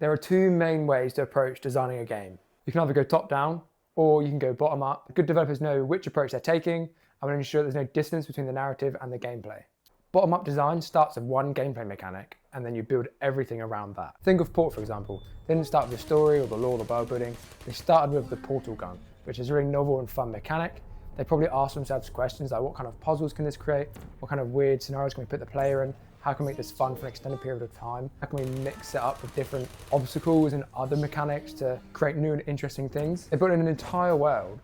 There are two main ways to approach designing a game. You can either go top down or you can go bottom up. Good developers know which approach they're taking and will ensure there's no distance between the narrative and the gameplay. Bottom up design starts with one gameplay mechanic and then you build everything around that. Think of Port, for example. They didn't start with the story or the lore or the world building. They started with the portal gun, which is a really novel and fun mechanic. They probably asked themselves questions like, what kind of puzzles can this create? What kind of weird scenarios can we put the player in? How can we make this fun for an extended period of time? How can we mix it up with different obstacles and other mechanics to create new and interesting things? They built in an entire world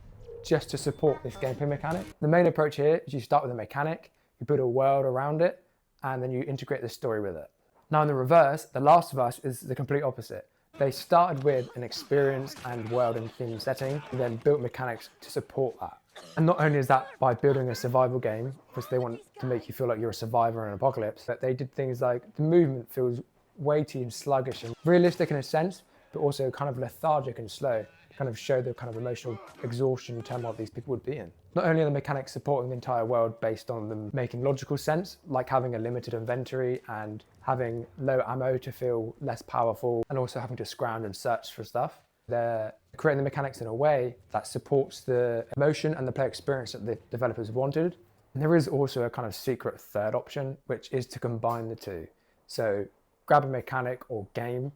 just to support this gameplay mechanic. The main approach here is you start with a mechanic, you build a world around it, and then you integrate the story with it. Now in the reverse, The Last of Us is the complete opposite. They started with an experience and world and theme setting, and then built mechanics to support that. And not only is that by building a survival game, because they want to make you feel like you're a survivor in an apocalypse, but they did things like the movement feels way too sluggish and realistic in a sense, but also kind of lethargic and slow, kind of show the kind of emotional exhaustion and turmoil these people would be in. Not only are the mechanics supporting the entire world based on them making logical sense, like having a limited inventory and having low ammo to feel less powerful, and also having to scrounge and search for stuff. They're creating the mechanics in a way that supports the emotion and the player experience that the developers wanted. And there is also a kind of secret third option, which is to combine the two. So grab a mechanic or game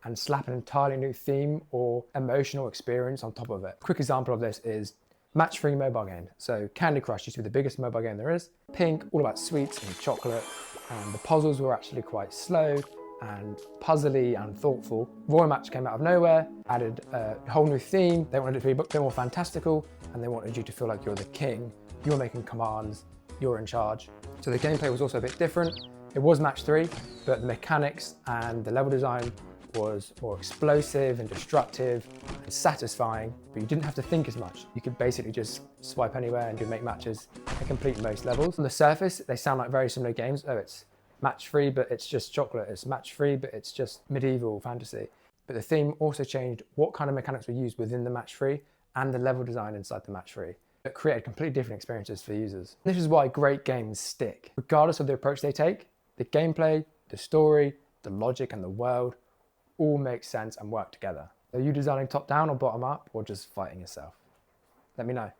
and slap an entirely new theme or emotional experience on top of it. A quick example of this is match-free mobile game. So Candy Crush used to be the biggest mobile game there is. Pink, all about sweets and chocolate, and the puzzles were actually quite slow and puzzly and thoughtful. Royal Match came out of nowhere, added a whole new theme. They wanted it to be a bit more fantastical, and they wanted you to feel like you're the king. You're making commands, you're in charge. So the gameplay was also a bit different. It was match 3, but the mechanics and the level design was more explosive and destructive and satisfying, but you didn't have to think as much. You could basically just swipe anywhere and you'd make matches and complete most levels. On the surface, they sound like very similar games. Oh, it's match-free, but it's just chocolate. It's match-free, but it's just medieval fantasy. But the theme also changed what kind of mechanics were used within the match-free and the level design inside the match-free. It created completely different experiences for users. This is why great games stick. Regardless of the approach they take, the gameplay, the story, the logic, and the world all make sense and work together. Are you designing top down or bottom up, or just fighting yourself? Let me know.